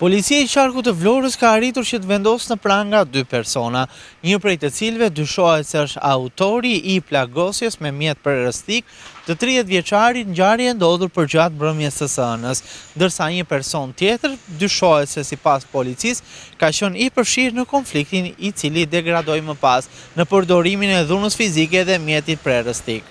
Policia i qarkut të Vlorës ka arritur që të vendosë në pranga 2 persona, një prej të cilëve dyshohet se është autori i plagosjes me mjet përrëstik të 30 vjeçarit ngjarje ndodhur përgjatë mbrëmjes së hënës, ndërsa një person tjetër dyshohet se sipas policisë ka qenë i përfshirë në konfliktin i cili degradoi më pas në përdorimin e dhunës fizike dhe mjetit përrëstik.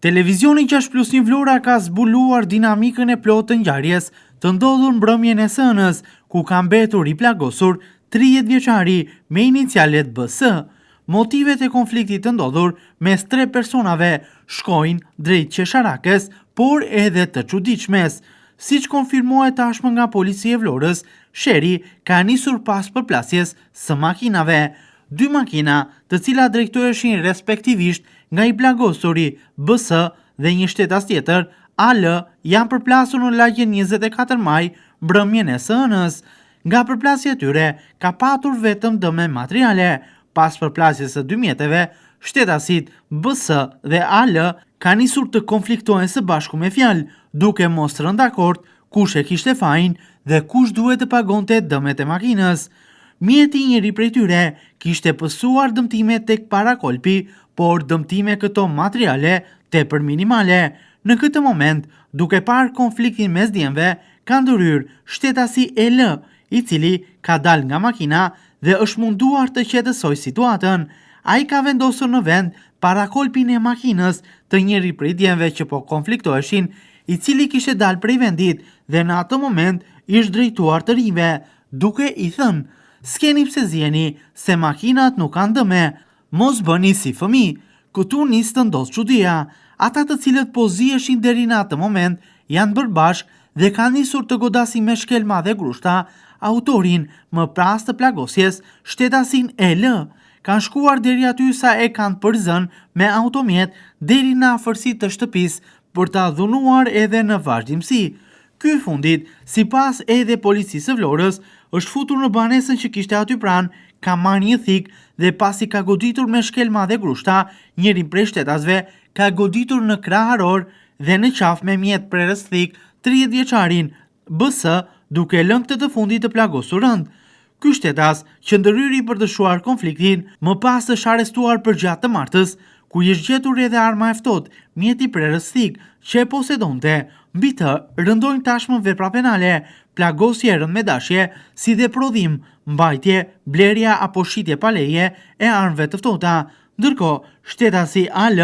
Televizioni 6+1 Vlora ka zbuluar dinamikën e plotë të ngjarjes të ndodhur mbrëmjen e hënës, ku ka mbetur i plagosur 30 vjeçari me inicialet BS. Motivet e konfliktit të ndodhur mes 3 personave shkojnë drejt qesharakes, por edhe të çuditshmes. Siç konfirmohet tashmë nga policia e Vlorës, sheri ka nisur pas përplasjes së makinave. 2 makina, të cilat drejtoheshin respektivisht nga i plagosuri BS dhe një shtetas tjetër, AL, janë përplasur në lagjen 24 maj mbrëmjen e hënës. Nga përplasja e tyre ka patur vetëm dëme materiale. Pas përplasjes së 2 mjeteve, shtetasit BS dhe AL ka nisur të konfliktojnë së bashku me fjalë, duke mos rënë dakord kush e kishte fajin dhe kush duhet të pagonte dëmet e makinës. Mjeti i njëri prej tyre kishte pësuar dëmtime tek parakolpi, por dëmtime këto materiale tepër minimale. Në këtë moment, duke parë konfliktin mes djemve, ka ndërhyr shtetasi EL, i cili ka dal nga makina dhe është munduar të qetësoj situatën. Ai ka vendosur në vend parakolpin e makinës të njëri prej djemve që po konfliktoheshin, i cili kishte dal prej vendit dhe në atë moment ishte drejtuar të rinjve, duke i thënë: "S'keni pse zjeni, se makinat nuk kanë dëme, mos bëni si fëmijë." Këtu nis të ndodh çudia. Ata të cilët po ziheshin deri në atë moment janë bërë bashkë dhe kanë nisur të godasin me shkelma dhe grushta autorin më pas të plagosjes, shtetasin EL. Kanë shkuar deri aty sa e kanë përzën me automjet deri në afërsi të shtëpisë për ta dhunuar edhe në vazhdimsi. Ky fundit, sipas edhe policisë së Vlorës, është futur në banesën që kishte aty pranë, ka marrë një thik dhe pasi ka goditur me shkelma dhe grushta, njërin prej shtetasve ka goditur në krah haror dhe në qafë me mjet përrëstik 30 vjeçarin BS, duke lënë këtë të fundit të plagosur rënd. Ky shtetas që ndërhyri për të shuar konfliktin, më pas është arrestuar për gjatë të martës, ku i është gjetur edhe arma e ftohtë, mjeti përrëstik që e posedonte. Mbi të rëndojnë tashmë vepra penale, plagosje rënd me dashje, si dhe prodhim, mbajtje, blerja apo shitje pa leje e armëve të ftohta. Ndërkohë, shtetasi AL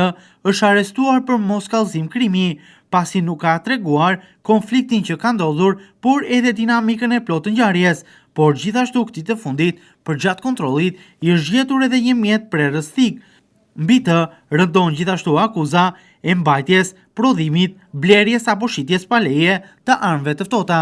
është arrestuar për mos kallëzim krimi, pasi nuk ka treguar konfliktin që ka ndodhur, por edhe dinamikën e plotë të ngjarjes. Por gjithashtu këtij të fundit, përgjatë kontrollit, i është gjetur edhe një mjet përrëstik. Mbi të rëndon gjithashtu akuza e mbajtjes, prodhimit, blerjes apo shitjes pa leje të armëve të ftohta.